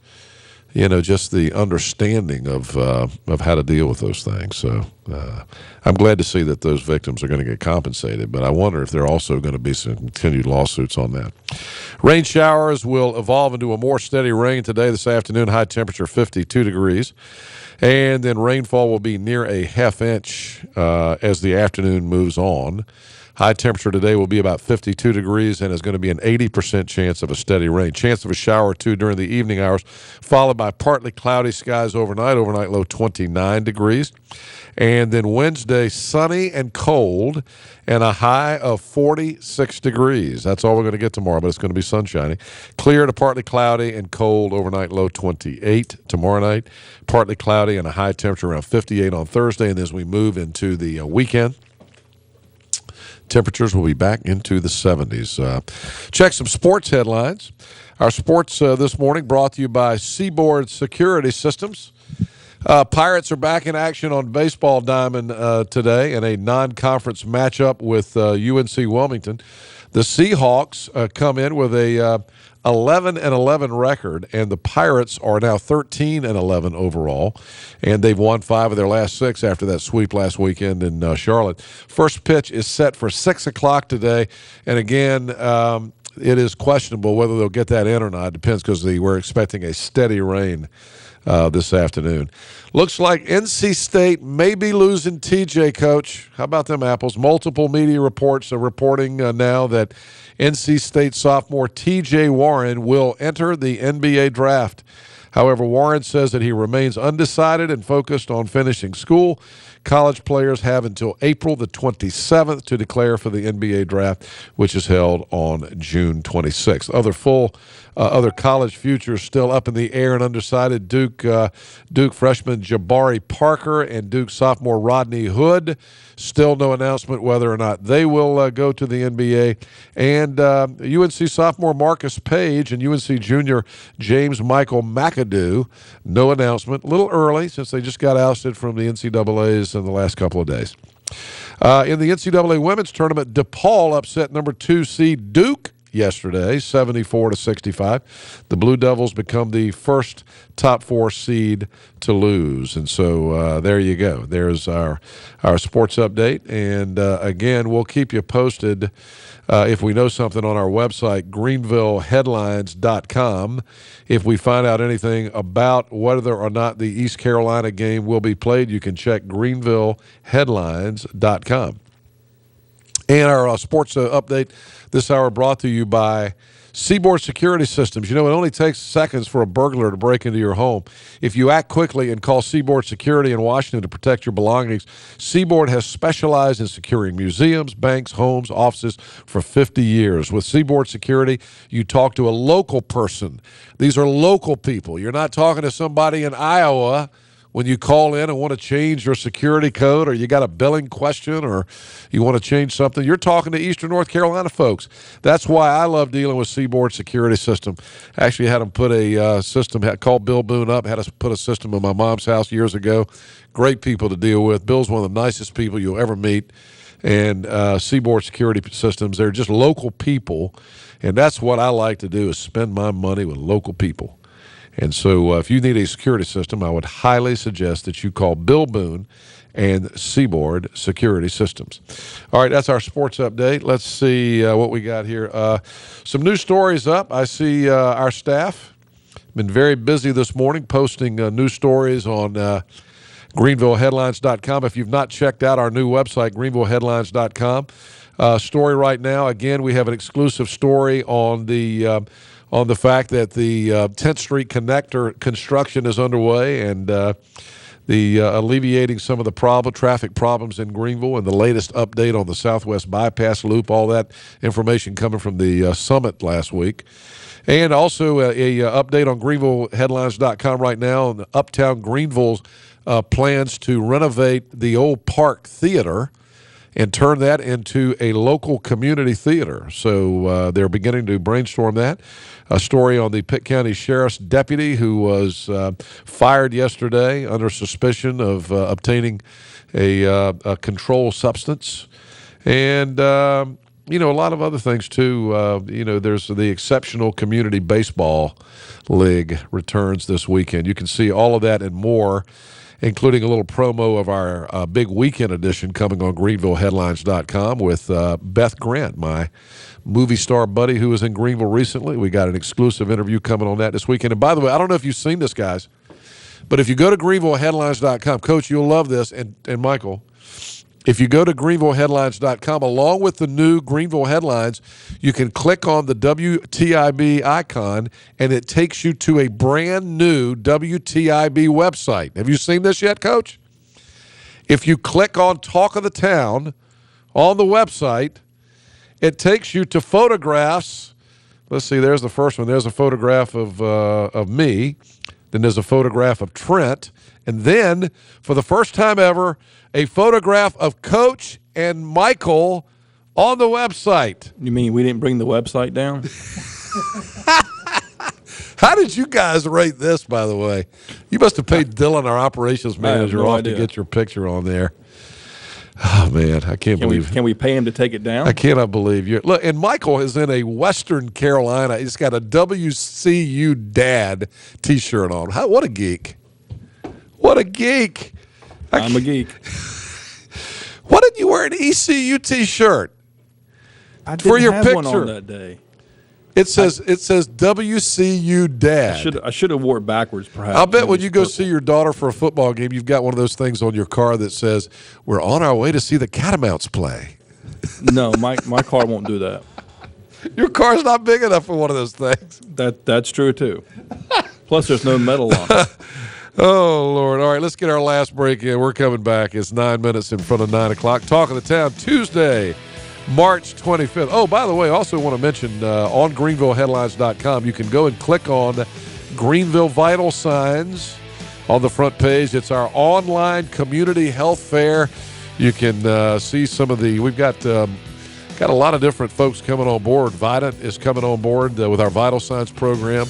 just the understanding of how to deal with those things. So I'm glad to see that those victims are going to get compensated, but I wonder if there are also going to be some continued lawsuits on that. Rain showers will evolve into a more steady rain today, this afternoon, high temperature 52 degrees. And then rainfall will be near a half inch as the afternoon moves on. High temperature today will be about 52 degrees and is going to be an 80% chance of a steady rain. Chance of a shower or two during the evening hours, followed by partly cloudy skies overnight. Overnight low 29 degrees. And then Wednesday, sunny and cold and a high of 46 degrees. That's all we're going to get tomorrow, but it's going to be sunshiny. Clear to partly cloudy and cold overnight, low 28 tomorrow night. Partly cloudy and a high temperature around 58 on Thursday. And as we move into the weekend, temperatures will be back into the 70s. Check some sports headlines. Our sports this morning brought to you by Seaboard Security Systems. Pirates are back in action on Baseball Diamond today in a non-conference matchup with UNC Wilmington. The Seahawks come in with a 11-11 record, and the Pirates are now 13-11 overall, and they've won 5 of their last 6 after that sweep last weekend in Charlotte. First pitch is set for 6 o'clock today, and again, it is questionable whether they'll get that in or not. It depends because we're expecting a steady rain this afternoon. Looks like NC State may be losing TJ, Coach. How about them apples? Multiple media reports are reporting now that NC State sophomore TJ Warren will enter the NBA draft. However, Warren says that he remains undecided and focused on finishing school. College players have until April the 27th to declare for the NBA draft, which is held on June 26th. Other college futures still up in the air and undecided. Duke freshman Jabari Parker and Duke sophomore Rodney Hood. Still no announcement whether or not they will go to the NBA. And UNC sophomore Marcus Page and UNC junior James Michael McAdoo. No announcement. A little early since they just got ousted from the NCAAs in the last couple of days. In the NCAA women's tournament, DePaul upset number 2 seed Duke yesterday, 74-65. The Blue Devils become the first top 4 seed to lose. And so there you go. There's our sports update. And again, we'll keep you posted if we know something on our website, greenvilleheadlines.com. If we find out anything about whether or not the East Carolina game will be played, you can check greenvilleheadlines.com. And our sports update this hour brought to you by Seaboard Security Systems. It only takes seconds for a burglar to break into your home. If you act quickly and call Seaboard Security in Washington to protect your belongings, Seaboard has specialized in securing museums, banks, homes, offices for 50 years. With Seaboard Security, you talk to a local person. These are local people. You're not talking to somebody in Iowa when you call in and want to change your security code, or you got a billing question, or you want to change something. You're talking to Eastern North Carolina folks. That's why I love dealing with Seaboard Security System. Actually had them put a system, called Bill Boone up, had us put a system in my mom's house years ago. Great people to deal with. Bill's one of the nicest people you'll ever meet. and Seaboard Security Systems. They're just local people, and that's what I like to do, is spend my money with local people. And so if you need a security system, I would highly suggest that you call Bill Boone and Seaboard Security Systems. All right, that's our sports update. Let's see what we got here. Some new stories up. I see our staff been very busy this morning posting new stories on GreenvilleHeadlines.com. If you've not checked out our new website, GreenvilleHeadlines.com, story right now. Again, we have an exclusive story on the fact that the 10th Street connector construction is underway, and the alleviating some of the traffic problems in Greenville, and the latest update on the Southwest Bypass Loop, all that information coming from the summit last week. And also a update on GreenvilleHeadlines.com right now on the Uptown Greenville's plans to renovate the old Park Theater and turn that into a local community theater. So they're beginning to brainstorm that. A story on the Pitt County Sheriff's deputy who was fired yesterday under suspicion of obtaining a controlled substance. And, a lot of other things, too. There's the Exceptional Community Baseball League returns this weekend. You can see all of that and more, including a little promo of our big weekend edition coming on GreenvilleHeadlines.com with Beth Grant, my movie star buddy who was in Greenville recently. We got an exclusive interview coming on that this weekend. And by the way, I don't know if you've seen this, guys, but if you go to GreenvilleHeadlines.com, Coach, you'll love this, and Michael, if you go to GreenvilleHeadlines.com, along with the new Greenville Headlines, you can click on the WTIB icon, and it takes you to a brand new WTIB website. Have you seen this yet, Coach? If you click on Talk of the Town on the website, it takes you to photographs. Let's see, there's the first one. There's a photograph of me. Then there's a photograph of Trent. And then, for the first time ever, a photograph of Coach and Michael on the website. You mean we didn't bring the website down? How did you guys rate this, by the way? You must have paid Dylan, our operations manager, off to get your picture on there. Oh, man, I can't believe it. Can we pay him to take it down? I cannot believe you. Look, and Michael is in a Western Carolina. He's got a WCU Dad T-shirt on. What a geek. What a geek. I'm a geek. Why didn't you wear an ECU T-shirt for your have picture? One on that day. It says WCU Dad. I should have wore it backwards, perhaps. I'll bet when you go see your daughter for a football game, you've got one of those things on your car that says, "We're on our way to see the Catamounts play." No, my car won't do that. Your car's not big enough for one of those things. That's true too. Plus, there's no metal on it. Oh, Lord. All right, let's get our last break in. We're coming back. It's 9 minutes in front of 9 o'clock. Talk of the Town, Tuesday, March 25th. Oh, by the way, I also want to mention on GreenvilleHeadlines.com, you can go and click on Greenville Vital Signs on the front page. It's our online community health fair. You can see some of we've got a lot of different folks coming on board. Vidant is coming on board with our Vital Signs program.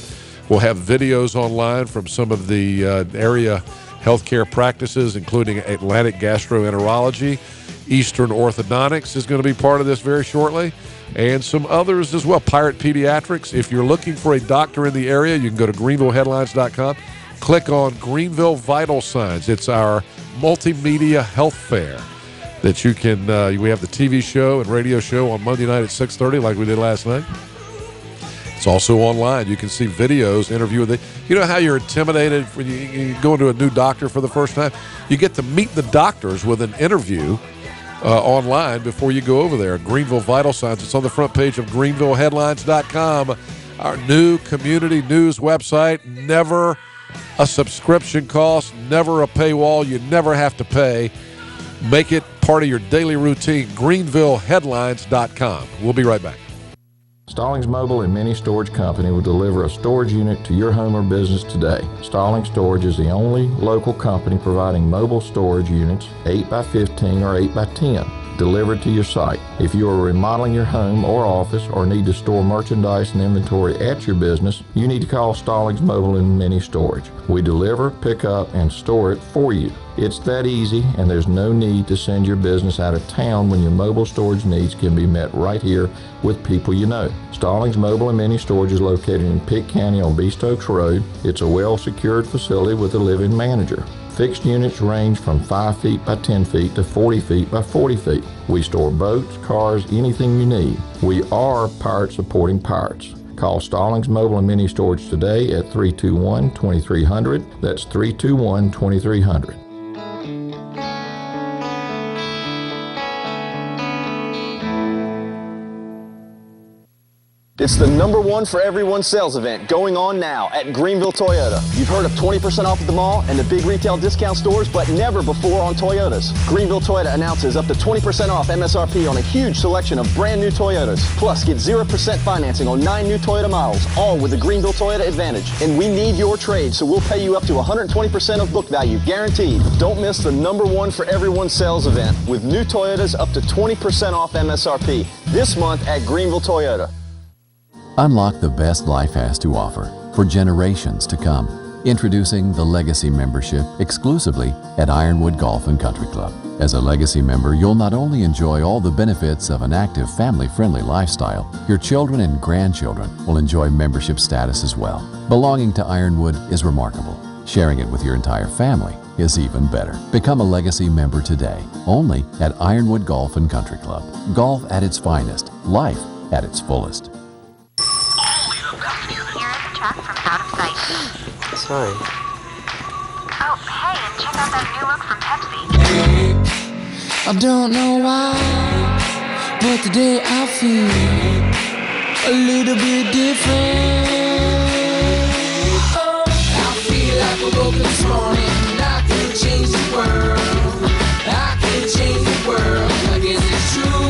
We'll have videos online from some of the area healthcare practices, including Atlantic Gastroenterology. Eastern Orthodontics is going to be part of this very shortly, and some others as well. Pirate Pediatrics. If you're looking for a doctor in the area, you can go to GreenvilleHeadlines.com. Click on Greenville Vital Signs. It's our multimedia health fair that you can, we have the TV show and radio show on Monday night at 6:30 like we did last night. It's also online. You can see videos, interview with you know how you're intimidated when you go into a new doctor for the first time? You get to meet the doctors with an interview online before you go over there. Greenville Vital Signs. It's on the front page of GreenvilleHeadlines.com, our new community news website. Never a subscription cost, never a paywall. You never have to pay. Make it part of your daily routine. GreenvilleHeadlines.com. We'll be right back. Stallings Mobile and Mini Storage Company will deliver a storage unit to your home or business today. Stallings Storage is the only local company providing mobile storage units, 8x15 or 8x10. delivered to your site. If you are remodeling your home or office or need to store merchandise and inventory at your business, you need to call Stallings Mobile and Mini Storage. We deliver, pick up, and store it for you. It's that easy, and there's no need to send your business out of town when your mobile storage needs can be met right here with people you know. Stallings Mobile and Mini Storage is located in Pitt County on Beast Oaks Road. It's a well-secured facility with a living manager. Fixed units range from 5 feet by 10 feet to 40 feet by 40 feet. We store boats, cars, anything you need. We are Pirate supporting pirates. Call Stallings Mobile and Mini Storage today at 321-2300. That's 321-2300. It's the #1 for everyone sales event going on now at Greenville Toyota. You've heard of 20% off at the mall and the big retail discount stores, but never before on Toyotas. Greenville Toyota announces up to 20% off MSRP on a huge selection of brand new Toyotas. Plus, get 0% financing on 9 new Toyota models, all with the Greenville Toyota Advantage. And we need your trade, so we'll pay you up to 120% of book value, guaranteed. Don't miss the #1 for everyone sales event with new Toyotas up to 20% off MSRP this month at Greenville Toyota. Unlock the best life has to offer for generations to come. Introducing the Legacy Membership exclusively at Ironwood Golf and Country Club. As a Legacy member, you'll not only enjoy all the benefits of an active, family-friendly lifestyle, your children and grandchildren will enjoy membership status as well. Belonging to Ironwood is remarkable. Sharing it with your entire family is even better. Become a Legacy member today, only at Ironwood Golf and Country Club. Golf at its finest, life at its fullest. Sorry. Oh, hey, and check out that new look from Pepsi. I don't know why, but today I feel a little bit different. Oh, I feel like I woke up this morning and I can change the world. I can change the world. I guess it's true,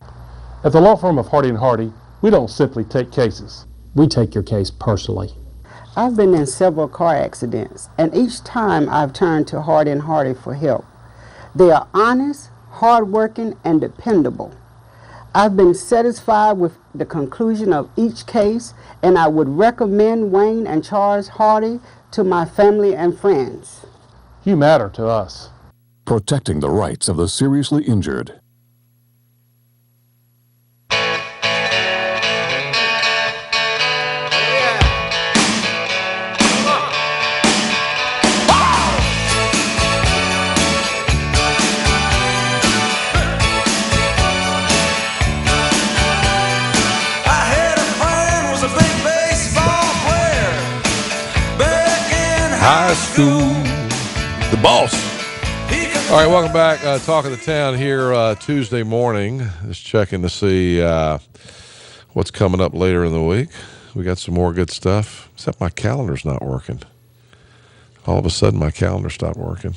yeah. At the law firm of Hardy & Hardy, we don't simply take cases. We take your case personally. I've been in several car accidents, and each time I've turned to Hardy & Hardy for help. They are honest, hardworking, and dependable. I've been satisfied with the conclusion of each case, and I would recommend Wayne and Charles Hardy to my family and friends. You matter to us. Protecting the rights of the seriously injured. High school. The boss. All right, welcome back. Talk of the Town here Tuesday morning. Just checking to see what's coming up later in the week. We got some more good stuff, except my calendar's not working. All of a sudden, my calendar stopped working.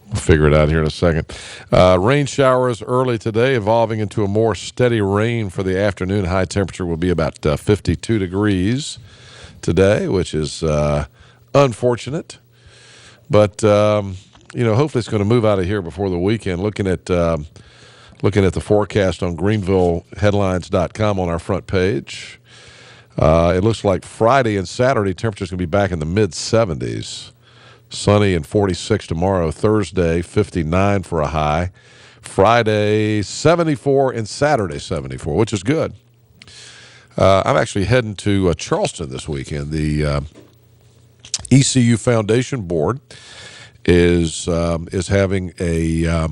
We'll figure it out here in a second. Rain showers early today, evolving into a more steady rain for the afternoon. High temperature will be about 52 degrees today, which is unfortunate, but hopefully it's going to move out of here before the weekend. Looking at the forecast on GreenvilleHeadlines.com on our front page, it looks like Friday and Saturday temperatures going to be back in the mid 70s. Sunny and 46 tomorrow. Thursday 59 for a high. Friday 74 and Saturday 74, which is good. I'm actually heading to Charleston this weekend. The ECU Foundation Board is having a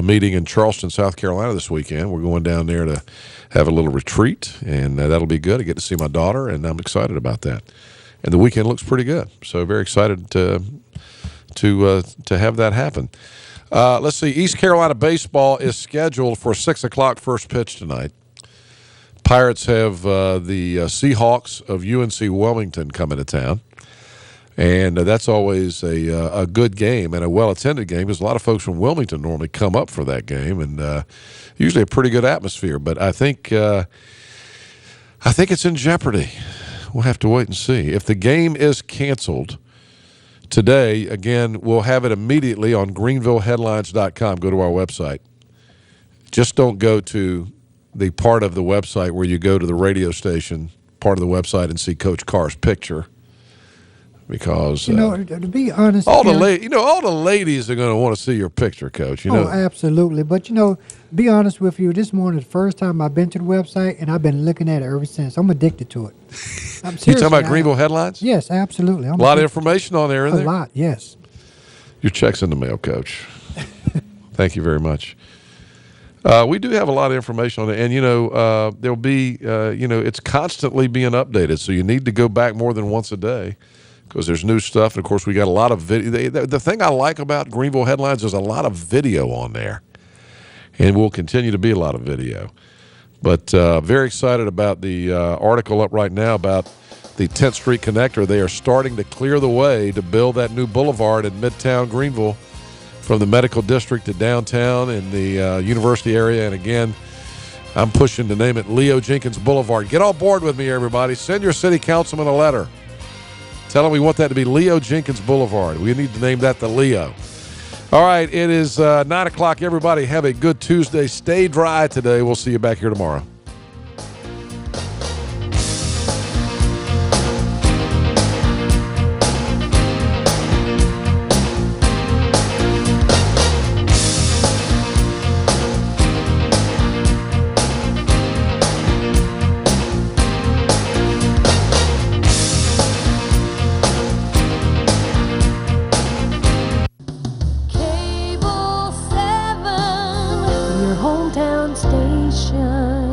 meeting in Charleston, South Carolina this weekend. We're going down there to have a little retreat, and that'll be good. I get to see my daughter, and I'm excited about that. And the weekend looks pretty good, so very excited to have that happen. Let's see. East Carolina baseball is scheduled for 6 o'clock first pitch tonight. Pirates have the Seahawks of UNC Wilmington coming to town. And that's always a good game and a well-attended game because a lot of folks from Wilmington normally come up for that game, and usually a pretty good atmosphere. But I think it's in jeopardy. We'll have to wait and see. If the game is canceled today. Again, we'll have it immediately on greenvilleheadlines.com. Go to our website. Just don't go to the part of the website where you go to the radio station part of the website and see Coach Carr's picture, because to be honest, all the ladies are going to want to see your picture, Coach. Oh, absolutely. But be honest with you, this morning the first time I've been to the website, and I've been looking at it ever since. I'm addicted to it. You talking about Greenville Headlines? Yes, absolutely. A lot of information on there, isn't there? A lot, yes. Your check's in the mail, Coach. Thank you very much. We do have a lot of information on it, and there'll be it's constantly being updated, so you need to go back more than once a day, because there's new stuff. And of course, we got a lot of video. The thing I like about Greenville Headlines is a lot of video on there, and will continue to be a lot of video. But very excited about the article up right now about the 10th Street Connector. They are starting to clear the way to build that new boulevard in Midtown Greenville, from the medical district to downtown and the university area. And again, I'm pushing to name it Leo Jenkins Boulevard. Get on board with me, everybody. Send your city councilman a letter. Tell them we want that to be Leo Jenkins Boulevard. We need to name that the Leo. All right, it is 9 o'clock. Everybody have a good Tuesday. Stay dry today. We'll see you back here tomorrow. Your hometown station.